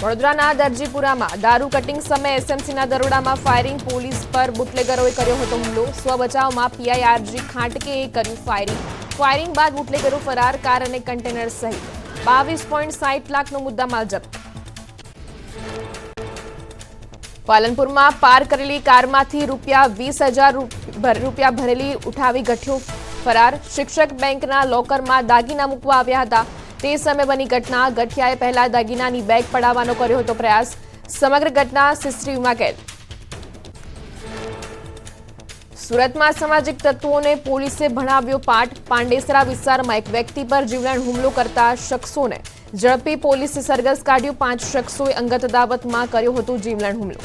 વડોદરાના દરજીપુરામાં દારૂ કટિંગ સમયે એસએમસીના દરોડામાં ફાયરિંગ, પોલીસ પર બુટલેગરોએ કર્યો હતો હુમલો। સ્વબચાવમાં પીઆઈઆરજી ખાંટકેએ કર્યું ફાયરિંગ બાદ બુટલેગરો ફરાર, કાર અને કન્ટેનર સહિત 22.60 લાખનો મુદ્દામાલ જપ્ત। પાલનપુરમાં પાર્ક કરેલી કારમાંથી ₹20,000 ભરેલી ઉઠાવી ગઠિયો ફરાર। શિક્ષક બેંકના લોકરમાં દાગીના મૂકવા આવ્યા હતા તે સમયે બની ઘટના। ગઠિયાએ પહેલા દાગીનાની બેગ પડાવવાનો કર્યો હતો પ્રયાસ। સમગ્ર ઘટના સીસીટીવીમાં કેદ। સુરતમાં સામાજિક તત્વોને પોલીસે ભણાવ્યો પાઠ। પાંડેસરા વિસ્તારમાં એક વ્યક્તિ પર જીવલેણ હુમલો કરતા શખ્સોને ઝડપી પોલીસે સરઘસ કાઢ્યું। 5 શખ્સોએ અંગત અદાવતમાં કર્યો હતો જીવલેણ હુમલો।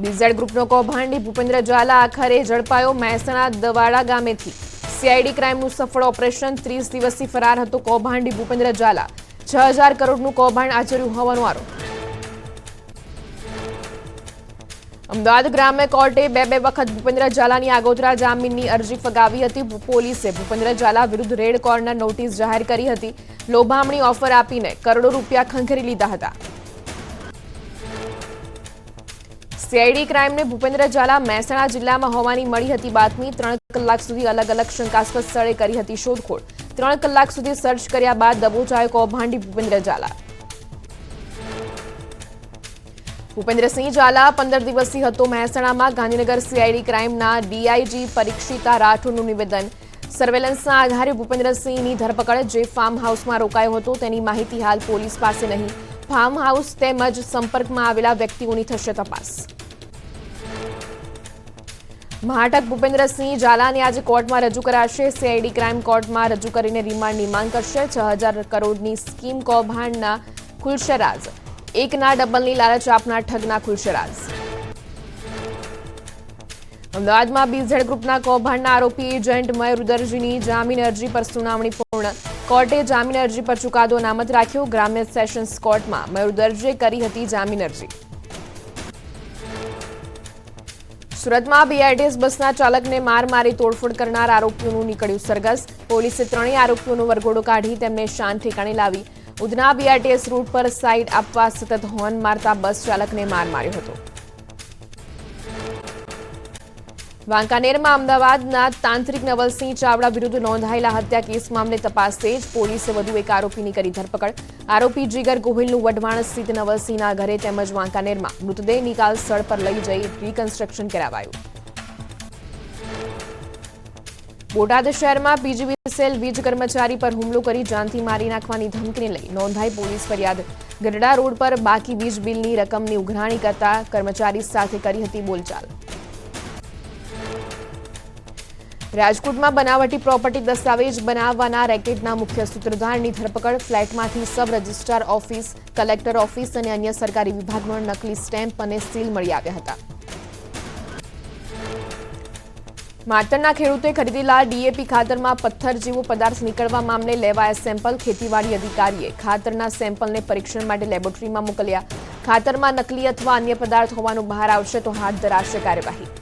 બીઝેડ ગ્રુપનો કૌભાંડી ભૂપેન્દ્ર ઝાલા આખરે ઝડપાયો। મહેસાણા દવાડા ગામેથી સીઆઈડી ક્રાઇમનું સફળ ઓપરેશન। 30 દિવસથી ફરાર હતો કૌભાંડી ભૂપેન્દ્ર ઝાલા। 6,000 કરોડનું કૌભાંડ આચર્યું હોવાનો આરોપ। અમદાવાદ ગ્રામ્ય કોર્ટે બે વખત ભૂપેન્દ્ર ઝાલાની આગોતરા જામીનની અરજી ફગાવી હતી। પોલીસે ભૂપેન્દ્ર ઝાલા વિરુદ્ધ રેડ કોર્નર નોટિસ જાહેર કરી હતી। લોભામણી ઓફર આપીને કરોડો રૂપિયા ખંખેરી લીધા હતા। સીઆઈડી ક્રાઇમને ભૂપેન્દ્ર ઝાલા મહેસાણા જિલ્લામાં હોવાની મળી હતી બાતમી। 3 કલાક સુધી અલગ અલગ શંકાસ્પદ સ્થળે કરી હતી શોધખોળ। 3 કલાક સુધી સર્ચ કર્યા બાદ દબોચાયો કૌભાંડી ભૂપેન્દ્ર ઝાલા। ભૂપેન્દ્રસિંહ ઝાલા 15 દિવસથી હતો મહેસાણામાં। ગાંધીનગર સીઆઈડી ક્રાઇમના ડીઆઈજી પરીક્ષિતા રાઠોડનું નિવેદન। સર્વેલન્સના આધારે ભૂપેન્દ્રસિંહની ધરપકડ। જે ફાર્મ હાઉસમાં રોકાયો હતો તેની માહિતી હાલ પોલીસ પાસે નહીં। ફાર્મ હાઉસ તેમજ સંપર્કમાં આવેલા વ્યક્તિઓની થશે તપાસ। મહાટક ભૂપેન્દ્રસિંહ ઝાલાને આજે કોર્ટમાં રજૂ કરાશે। સીઆઈડી ક્રાઇમ કોર્ટમાં રજૂ કરીને રિમાન્ડની માંગ કરશે। 6,000 કરોડની સ્કીમ કૌભાંડના ખુલશે રાજ। એકના ડબલની લાલચ આપનાર ઠગના ખુલશે રાજ। અમદાવાદમાં બીઝેડ ગ્રુપના કૌભાંડના આરોપી એજન્ટ મયુર દરજીની જામીન અરજી પર સુનાવણી પૂર્ણ। કોર્ટે જામીન અરજી પર ચુકાદો અનામત રાખ્યો। ગ્રામ્ય સેશન્સ કોર્ટમાં મયુર દરજીએ કરી હતી જામીન અરજી। સુરતમાં બીઆરટીએસ બસના ચાલકને મારી તોડફોડ કરનાર આરોપીઓનું નીકળ્યું સરઘસ। પોલીસે 3 આરોપીઓનો વરઘોડો કાઢી તેમને શાન ઠેકાણે લાવી। ઉધના બીઆરટીએસ રૂટ પર સાઇડ આપવા સતત હોર્ન મારતા બસ ચાલકને માર્યો હતો। વાંકાનેરમાં અમદાવાદના તાંત્રિક નવલસિંહ ચાવડા વિરુદ્ધ નોંધાયેલા હત્યા કેસ મામલે તપાસ તેજ। પોલીસે વધુ એક આરોપીની કરી ધરપકડ। આરોપી જીગર ગોહિલનું વઢવાણ સ્થિત નવલસિંહના ઘરે તેમજ વાંકાનેરમાં મૃતદેહ નિકાલ સ્થળ પર લઈ જઈ રિકન્સ્ટ્રક્શન કરાવાયું। બોટાદ શહેરમાં પીજીવીસીએલ વીજ કર્મચારી પર હુમલો કરી જાનથી મારી નાખવાની ધમકીને લઈ નોંધાઈ પોલીસ ફરિયાદ। ગઢડા રોડ પર બાકી વીજ બિલની રકમની ઉઘરાણી કરતા કર્મચારી સાથે કરી હતી બોલચાલ। રાજકોટમાં બનાવટી પ્રોપર્ટી દસ્તાવેજ બનાવવાના રેકેટના મુખ્ય સૂત્રધારની ધરપકડ। ફ્લેટમાંથી sub registrar office, collector office અને અન્ય સરકારી વિભાગમાં નકલી સ્ટેમ્પ અને સીલ મળી આવ્યા હતા। માતરના ખેડૂતે ખરીદેલા ડીએપી ખાતરમાં પથ્થર જેવો પદાર્થ નીકળવા મામલે લેવાયા સેમ્પલ। ખેતીવાડી અધિકારીએ ખાતરના સેમ્પલને પરીક્ષણ માટે લેબોરેટરીમાં મોકલ્યા। ખાતરમાં નકલી અથવા અન્ય પદાર્થ હોવાનું બહાર આવશે તો હાથ ધરાશે કાર્યવાહી।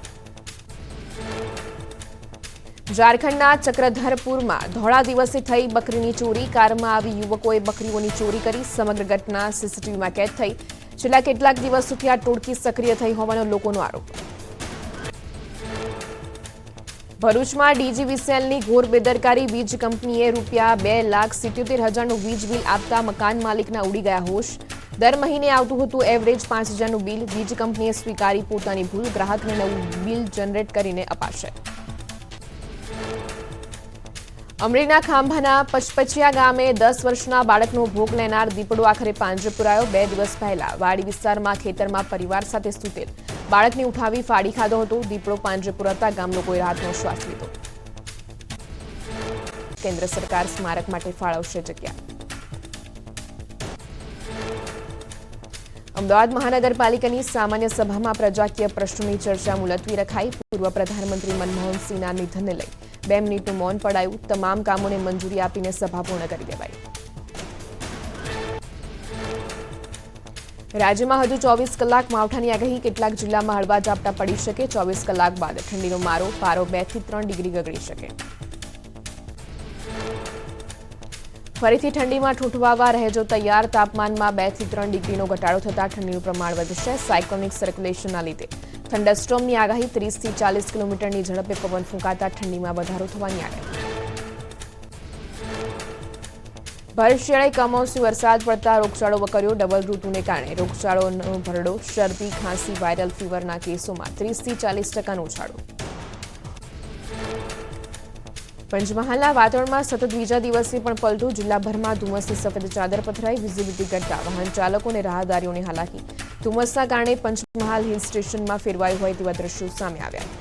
ઝારખંડના ચક્રધરપુરમાં ધોળા દિવસે થઈ બકરીની ચોરી। કારમાં આવી યુવકોએ બકરીઓની ચોરી કરી। સમગ્ર ઘટના સીસીટીવીમાં કેદ થઈ। છેલ્લા કેટલાક દિવસોથી આ ટોળકી સક્રિય થઈ હોવાનો લોકોનો આરોપ। ભરૂચમાં ડીજીવીસીએલની ઘોર બેદરકારી। વીજ કંપનીએ ₹2,77,000નું વીજ બિલ આપતા મકાન માલિકના ઉડી ગયા હોશ। દર મહિને આવતું હતું એવરેજ 5,000નું બિલ। વીજ કંપનીએ સ્વીકારી પોતાની ભૂલ। ગ્રાહકને નવું બિલ જનરેટ કરીને અપાશે। અમરેલીના ખાંભાના પચપચિયા ગામે 10 વર્ષના બાળકનો ભોગ લેનાર દીપડો આખરે પાંજરે પુરાયો। 2 દિવસ પહેલા વાડી વિસ્તારમાં ખેતરમાં પરિવાર સાથે સૂતેલ બાળકને ઉઠાવી ફાડી ખાધો હતો। દીપડો પાંજરે પુરાતા ગામ લોકોએ રાહતનો શ્વાસ લીધો। કેન્દ્ર સરકાર સ્મારક માટે ફાળવશે જગ્યા। અમદાવાદ મહાનગરપાલિકાની સામાન્ય સભામાં પ્રજાકીય પ્રશ્નોની ચર્ચા મુલતવી રખાઈ। પૂર્વ પ્રધાનમંત્રી મનમોહનસિંહના નિધનને લઈ 2 મિનિટનું મૌન પડાયું। તમામ કામોને મંજૂરી આપીને સભા પૂર્ણ કરી દેવાઈ। રાજ્યમાં હજુ 24 કલાક માવઠાની આગાહી। કેટલાક જિલ્લામાં હળવા ઝાપટા પડી શકે। 24 કલાક બાદ ઠંડીનો મારો, પારો 2 થી 3 ડિગ્રી ગગડી શકે। ફરીથી ઠંડીમાં ઠૂંઠવાવા રહેજો તૈયાર. તાપમાનમાં 2 થી 3 ડિગ્રીનો ઘટાડો થતાં ઠંડીનું પ્રમાણ વધશે. સાયક્લોનિક સર્ક્યુલેશનના લીધે થંડરસ્ટોર્મની આગાહી. 30 થી 40 કિલોમીટરની ઝડપે પવન ફૂંકાતા ઠંડીમાં વધારો થવાની આગાહી. ભર શિયાળે કમોસમી વરસાદ પડતા રોગચાળો વકર્યો. ડબલ ઋતુને કારણે રોગચાળોનો ભરડો. શરદી, ખાંસી, વાયરલ ફીવરના કેસોમાં 30 થી 40% ઉછાળો. પંચમહાલના વાતાવરણમાં સતત બીજા દિવસે પણ પલટું. જિલ્લાભરમાં ધુમ્મસની સફેદ ચાદર પથરાઈ. વિઝિબિલિટી ઘટતા વાહન ચાલકો અને રાહદારીઓને હાલાકી. ધુમ્મસના કારણે પંચમહાલ હિલ સ્ટેશનમાં ફેરવાયું હોય તેવા દ્રશ્યો સામે આવ્યા.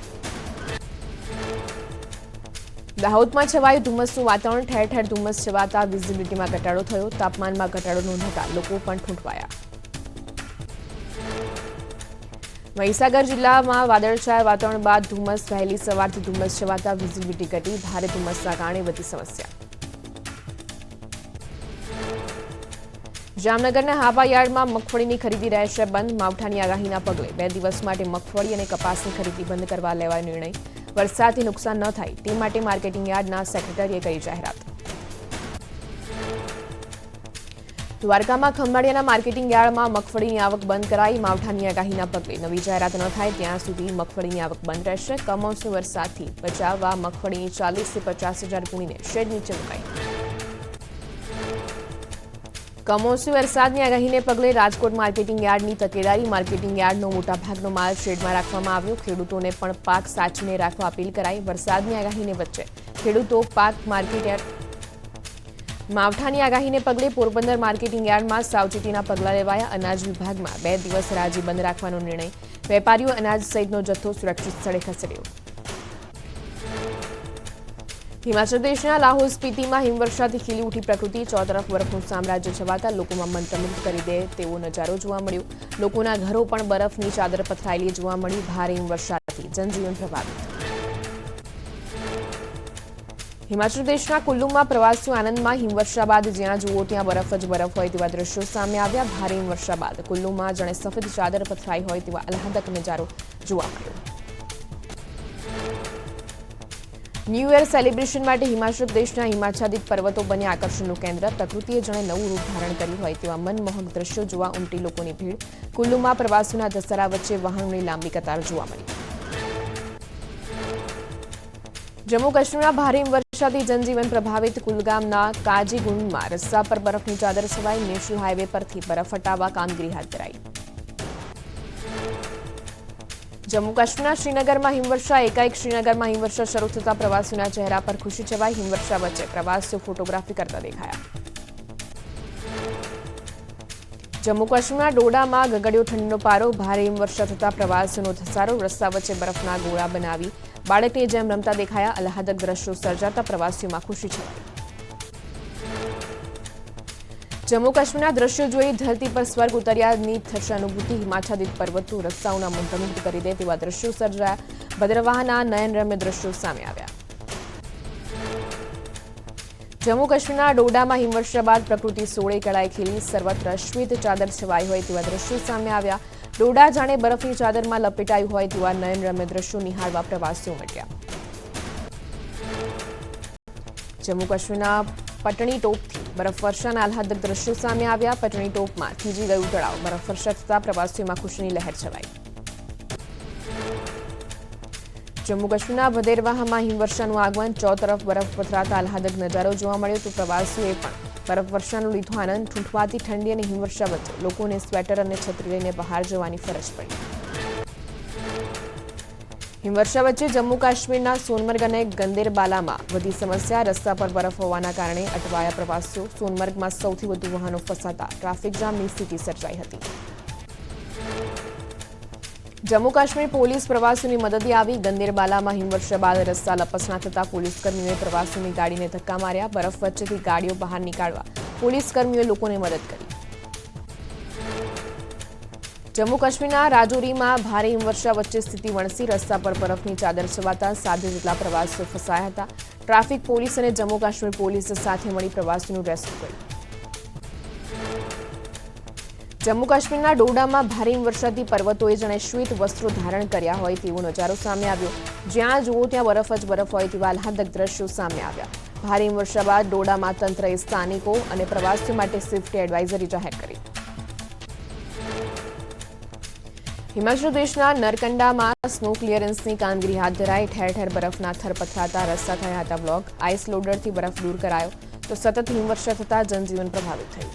દાહોદમાં છવાયું ધુમ્મસનું વાતાવરણ. ઠેર ઠેર ધુમ્મસ છવાતા વિઝિબિલિટીમાં ઘટાડો થયો. તાપમાનમાં ઘટાડો નોંધાતા લોકો પણ ઠૂંઠવાયા. મહીસાગર જિલ્લામાં વાદળછાયા વાતાવરણ બાદ ધુમ્મસ. વહેલી સવારથી ધુમ્મસ છવાતા વિઝિબિલિટી ઘટી. ભારે ધુમ્મસના કારણે વધી સમસ્યા. જામનગરના હાવા યાર્ડમાં મગફળીની ખરીદી રહેશે બંધ. માવઠાની આગાહીના પગલે 2 દિવસ માટે મગફળી અને કપાસની ખરીદી બંધ કરવા લેવાયો નિર્ણય. વરસાદથી નુકસાન ન થાય તે માટે માર્કેટિંગ યાર્ડના સેક્રેટરીએ કરી જાહેરાત. દ્વારકામાં ખંભાળિયાના માર્કેટિંગ યાર્ડમાં મગફળીની આવક બંધ કરાઈ. માવઠાની આગાહીના પગલે નવી જાહેરાત ન થાય ત્યાં સુધી મગફળીની આવક બંધ રહેશે. કમોસમી વરસાદથી બચાવવા મગફળીની 40 થી 50 હજાર ગુણીને શેડ નીચે મુકાઈ. કમોસમી વરસાદની આગાહીને પગલે રાજકોટ માર્કેટિંગ યાર્ડની તકેદારી. માર્કેટિંગ યાર્ડનો મોટાભાગનો માલ શેડમાં રાખવામાં આવ્યો. ખેડૂતોને પણ પાક સાચવીને રાખવા અપીલ કરાઈ. વરસાદની આગાહીને વચ્ચે ખેડૂતો પાક માર્કેટ યાર્ડ. માવઠાની આગાહીને પગલે પોરબંદર માર્કેટિંગ યાર્ડમાં સાવચેતીના પગલાં લેવાયા. અનાજ વિભાગમાં 2 દિવસ હરાજી બંધ રાખવાનો નિર્ણય. વેપારીઓ અનાજ સહિતનો જથ્થો સુરક્ષિત સ્થળે ખસેડ્યો. હિમાચલ પ્રદેશના લાહોલ સ્પીતિમાં હિમવર્ષાથી ખીલી ઉઠી પ્રકૃતિ. ચોતરફ બરફનું સામ્રાજ્ય છવાતા લોકોમાં મંત્રમુગ્ધ કરી દે તેવો નજારો જોવા મળ્યો. લોકોના ઘરો પણ બરફની ચાદર પથરાયેલી જોવા મળી. ભારે હિમવર્ષાથી જનજીવન પ્રભાવિત. હિમાચલ પ્રદેશના કુલ્લુમાં પ્રવાસીઓ આનંદમાં. હિમવર્ષા બાદ જ્યાં જુઓ ત્યાં બરફ જ બરફ હોય તેવા દ્રશ્યો સામે આવ્યા. ભારે હિમવર્ષા બાદ કુલ્લુમાં જાણે સફેદ ચાદર પથરાઈ હોય તેવા આહલાદક નજારો જોવા મળ્યો. ન્યૂ યર સેલિબ્રેશન માટે હિમાચલ પ્રદેશના હિમાચ્છાદિત પર્વતો બન્યા આકર્ષણનું કેન્દ્ર. પ્રકૃતિએ જાણે નવું રૂપ ધારણ કર્યું હોય તેવા મનમોહક દ્રશ્યો જોવા ઉમટી લોકોની ભીડ. કુલ્લુમાં પ્રવાસીઓના ધસારા વચ્ચે વાહનોની લાંબી કતાર જોવા મળી. જમ્મુ કાશ્મીરના ભારે હિમવર્ષાથી જનજીવન પ્રભાવિત. કુલગામના કાજીગુંડમાં રસ્તા પર બરફની ચાદર છવાઈ. નેશનલ હાઈવે પરથી બરફ હટાવવા કામગીરી હાથ ધરાઈ. જમ્મુ કાશ્મીરના શ્રીનગરમાં હિમવર્ષા. એકાએક શ્રીનગરમાં હિમવર્ષા શરૂ થતા પ્રવાસીઓના ચહેરા પર ખુશી છવાઈ. હિમવર્ષા વચ્ચે પ્રવાસીઓ ફોટોગ્રાફી કરતા દેખાયા. જમ્મુ કાશ્મીરના ડોડામાં ગગડ્યો ઠંડીનો પારો. ભારે હિમવર્ષા થતા પ્રવાસીઓનો ધસારો. રસ્તા વચ્ચે બરફના ગોળા બનાવી બાળકની જેમ રમતા દેખાયા. આહલાદક દ્રશ્યો સર્જાતા પ્રવાસીઓમાં ખુશી છવાઈ. જમ્મુ કાશ્મીરના દ્રશ્યો જોઈ ધરતી પર સ્વર્ગ ઉતર્યાની થશે અનુભૂતિ. હિમાચ્છાદિત પર્વતો રસ્તાઓના મંત્રમુગ્ધ કરી દે તેવા દ્રશ્યો સર્જાયા. ભદ્રવાહના નયનરમ્ય દ્રશ્યો સામે આવ્યા. જમ્મુ કાશ્મીરના ડોડામાં હિમવર્ષા બાદ પ્રકૃતિ સોળે કળાએ ખીલી. સર્વત્ર શ્વેત ચાદર છવાઈ હોય તેવા દ્રશ્યો સામે આવ્યા. ડોડા જાણે બરફની ચાદરમાં લપેટાયું હોય તેવા નયનરમ્ય દ્રશ્યો નિહાળવા પ્રવાસીઓ ઉમટ્યા. જમ્મુ કાશ્મીરના પટણી ટોપથી બરફવર્ષાના આહલાદક દ્રશ્યો સામે આવ્યા. પટણી ટોપમાં થીજી ગયું તળાવ. બરફવર્ષા થતા પ્રવાસીઓમાં ખુશીની લહેર છવાઈ. જમ્મુ કાશ્મીરના ભદેરવાહમાં હિમવર્ષાનું આગમન. ચોતરફ બરફ પથરાતા આહલાદક નજારો જોવા મળ્યો તો પ્રવાસીઓએ પણ બરફવર્ષાનો લીધો આનંદ. ઠૂંઠવાતી ઠંડી અને હિમવર્ષા વચ્ચે લોકોને સ્વેટર અને છત્રી લઈને બહાર જવાની ફરજ પડી. હિમવર્ષા વચ્ચે જમ્મુ કાશ્મીરના સોનમર્ગ અને ગંદેરબાલામાં વધી સમસ્યા. રસ્તા પર બરફ હોવાના કારણે અટવાયા પ્રવાસીઓ. સોનમર્ગમાં સૌથી વધુ વાહનો ફસાતા ટ્રાફિક જામની સ્થિતિ સર્જાઈ હતી. જમ્મુ કાશ્મીર પોલીસ પ્રવાસીઓની મદદે આવી. ગંદેરબાલામાં હિમવર્ષા બાદ રસ્તા લપસણા થતા પોલીસકર્મીઓએ પ્રવાસીઓની ગાડીને ધક્કા માર્યા. બરફ વચ્ચેથી ગાડીઓ બહાર નીકાળવા પોલીસકર્મીઓએ લોકોને મદદ કરી. જમ્મુ કાશ્મીરના રાજૌરીમાં ભારે હિમવર્ષા વચ્ચે સ્થિતિ વણસી. રસ્તા પર બરફની ચાદર છવાતા 60 જેટલા પ્રવાસીઓ ફસાયા હતા. ટ્રાફિક પોલીસ અને જમ્મુ કાશ્મીર પોલીસ સાથે મળી પ્રવાસીઓનું રેસ્ક્યુ કર્યું. જમ્મુ કાશ્મીરના ડોડામાં ભારે હિમવર્ષાથી પર્વતોએ જાણે શ્વેત વસ્ત્રો ધારણ કર્યા હોય તેવો નજારો સામે આવ્યો. જ્યાં જુઓ ત્યાં બરફ જ બરફ હોય તેવા આહલાદક દ્રશ્યો સામે આવ્યા. ભારે હિમવર્ષા બાદ ડોડામાં તંત્રએ સ્થાનિકો અને પ્રવાસીઓ માટે સેફટી એડવાઇઝરી જાહેર કરી. હિમાચલ પ્રદેશના નરકંડામાં સ્નો ક્લિયરન્સની કામગીરી હાથ ધરાઈ. ઠેર ઠેર બરફના થર પથરાતા રસ્તા થયા હતા બ્લોક. આઈસ લોડરથી બરફ દૂર કરાયો તો સતત હિમવર્ષા થતા જનજીવન પ્રભાવિત થયું.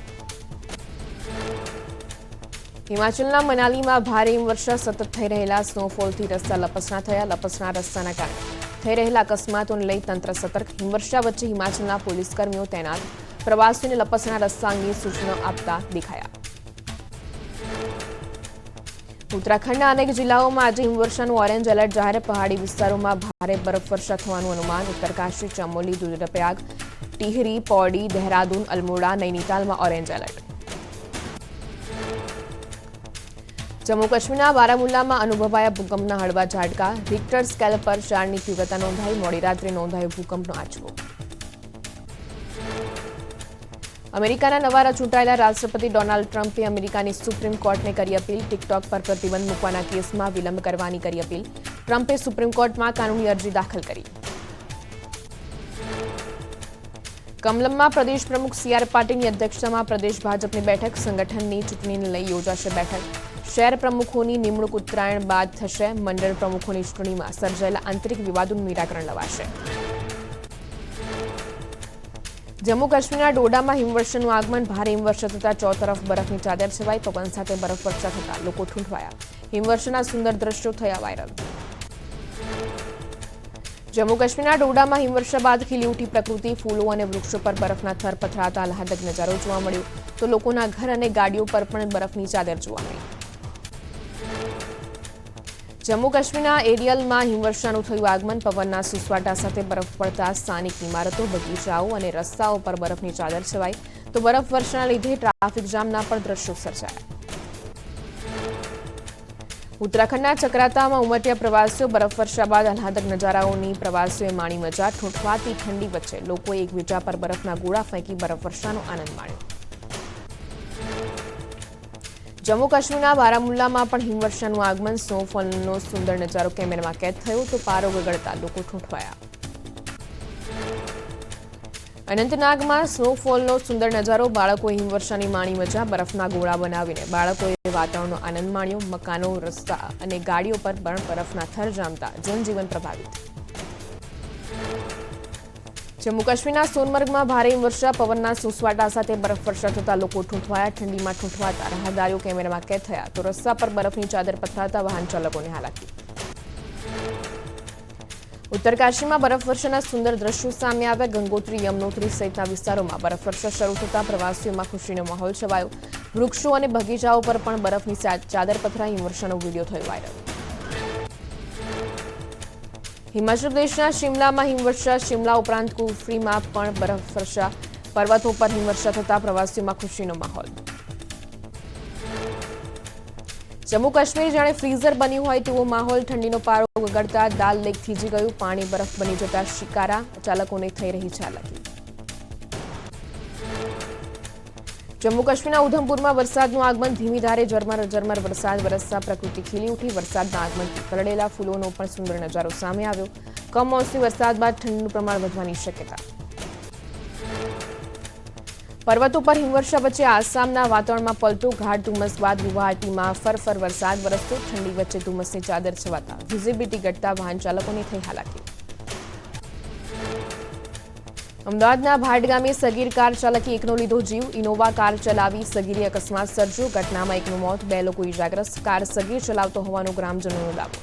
હિમાચલના મનાલીમાં ભારે હિમવર્ષા સતત થઈ રહેલા સ્નોફોલથી રસ્તા લપસણા થયા. લપસણા રસ્તાના કારણે થઈ રહેલા અકસ્માતોને લઈ તંત્ર સતર્ક. હિમવર્ષા વચ્ચે હિમાચલના પોલીસ કર્મીઓ તૈનાત. પ્રવાસીઓને લપસણા રસ્તા અંગે સૂચનો આપતા દેખાયા. ઉત્તરાખંડના અનેક જિલ્લાઓમાં આજે હિમવર્ષાનું ઓરેન્જ એલર્ટ જાહેર. પહાડી વિસ્તારોમાં ભારે બરફવર્ષા થવાનું અનુમાન. Uttarkashi, Chamoli, Rudraprayag, Tehri, Pauri, Dehradun, Almora, નૈનીતાલમાં orange alert. જમ્મુ કાશ્મીરના બારામુલ્લામાં અનુભવાયા ભૂકંપના હળવા ઝાટકા. રિક્ટર સ્કેલ પર 4ની તીવ્રતા નોંધાઈ. મોડી રાત્રે નોંધાયો ભૂકંપનો આંચકો. અમેરિકાના નવા ચૂંટાયેલા રાષ્ટ્રપતિ ડોનાલ્ડ ટ્રમ્પે અમેરિકાની સુપ્રીમ કોર્ટને કરી અપીલ. ટિકટોક પર પ્રતિબંધ મૂકવાના કેસમાં વિલંબ કરવાની કરી અપીલ. ટ્રમ્પે સુપ્રીમ કોર્ટમાં કાનૂની અરજી દાખલ કરી. કમલમમાં પ્રદેશ પ્રમુખ સી.આર. પાટીલની અધ્યક્ષતામાં પ્રદેશ ભાજપની બેઠક. સંગઠનની ચૂંટણીને લઈ યોજાશે બેઠક. શહેર પ્રમુખોની નિમણૂક ઉત્તરાયણ બાદ થશે. મંડળ પ્રમુખોની ચૂંટણીમાં સર્જાયેલા આંતરિક વિવાદોનું નિરાકરણ લવાશે. જમ્મુ કાશ્મીરના ડોડામાં હિમવર્ષાનું આગમન. ભારે હિમવર્ષા થતા ચોતરફ બરફની ચાદર છવાઈ. પવન સાથે બરફવર્ષા થતા લોકો ઠૂંઠવાયા. હિમવર્ષાના સુંદર દ્રશ્યો થયા વાયરલ. જમ્મુ કાશ્મીરના ડોડામાં હિમવર્ષા બાદ ખીલી ઉઠી પ્રકૃતિ. ફૂલો અને વૃક્ષો પર બરફના થર પથરાતા આહલાદક નજારો જોવા મળ્યો તો લોકોના ઘર અને ગાડીઓ પર પણ બરફની ચાદર જોવા મળી. જમ્મુ કાશ્મીરના એરિયલમાં હિમવર્ષાનું થયું આગમન. પવનના સુસવાટા સાથે બરફ પડતા સ્થાનિક ઇમારતો, બગીચાઓ અને રસ્તાઓ પર બરફની ચાદર છવાઈ તો બરફવર્ષાના લીધે ટ્રાફિક જામના પણ દ્રશ્યો સર્જાયા. ઉત્તરાખંડના ચક્રાતામાં ઉમટ્યા પ્રવાસીઓ. બરફવર્ષા બાદ આહલાદક નજારાઓની પ્રવાસીઓએ માણી મજા. ઠૂંઠવાતી ઠંડી વચ્ચે લોકોએ એકબીજા પર બરફના ગોળા ફેંકી બરફવર્ષાનો આનંદ માણ્યો. જમ્મુ કાશ્મીરના બારામુલ્લામાં પણ હિમવર્ષાનું આગમન. સ્નોફોલનો સુંદર નજારો કેમેરામાં કેદ થયો તો પારો ગગડતા લોકો ઠૂંઠવાયા. અનંતનાગમાં સ્નોફોલનો સુંદર નજારો. બાળકોએ હિમવર્ષાની માણી મજા. બરફના ગોળા બનાવીને બાળકોએ વાતાવરણનો આનંદ માણ્યો. મકાનો, રસ્તા અને ગાડીઓ પર પણ બરફના થર જામતા જનજીવન પ્રભાવિત. જમ્મુ કાશ્મીરના સોનમર્ગમાં ભારે હિમવર્ષા. પવનના સુસવાટા સાથે બરફવર્ષા થતા લોકો ઠૂંઠવાયા. ઠંડીમાં ઠૂંઠવાતા રાહદારીઓ કેમેરામાં કેદ થયા તો રસ્તા પર બરફની ચાદર પથરાતા વાહન ચાલકોને હાલાકી. ઉત્તરકાશીમાં બરફવર્ષાના સુંદર દ્રશ્યો સામે આવ્યા. ગંગોત્રી, યમનોત્રી સહિતના વિસ્તારોમાં બરફવર્ષા શરૂ થતા પ્રવાસીઓમાં ખુશીનો માહોલ છવાયો. વૃક્ષો અને બગીચાઓ પર પણ બરફની ચાદર પથરાઈ. હિમવર્ષાનો વિડીયો થયો વાયરલ. હિમાચલ પ્રદેશના શિમલામાં હિમવર્ષા. શિમલા ઉપરાંત કુફરીમાં પણ બરફવર્ષા. પર્વતો પર હિમવર્ષા થતા પ્રવાસીઓમાં ખુશીનો માહોલ. જમ્મુ કાશ્મીર જાણે ફ્રીઝર બન્યું હોય તેવો માહોલ. ઠંડીનો પારો ગગડતા દાલ લેક થીજી ગયું. પાણી બરફ બની જતા શિકારા ચાલકોને થઈ રહી છે હાલાકી. જમ્મુ કાશ્મીરના ઉધમપુરમાં વરસાદનું આગમન. ધીમી ધારે ઝરમર વરસાદ વરસતા પ્રકૃતિ ખીલી ઉઠી. વરસાદના આગમનથી પલળેલા ફૂલોનો પણ સુંદર નજારો સામે આવ્યો. કમોસમી વરસાદ બાદ ઠંડીનું પ્રમાણ વધવાની શક્યતા. પર્વતો પર હિમવર્ષા વચ્ચે આસામના વાતાવરણમાં પલટો. ઘાટ ધુમ્મસ બાદ ગુવાહાટીમાં ફરફર વરસાદ વરસતો. ઠંડી વચ્ચે ધુમ્મસની ચાદર છવાતા વિઝિબિલિટી ઘટતા વાહન ચાલકોને થઈ હાલાકી. અમદાવાદના ભાટ ગામે સગીર કાર ચાલકે એકનો લીધો જીવ. ઇનોવા કાર ચલાવી સગીરે અકસ્માત સર્જ્યો. ઘટનામાં એકનું મોત, 2 લોકો ઇજાગ્રસ્ત. કાર સગીર ચલાવતો હોવાનો ગ્રામજનોનો દાવો.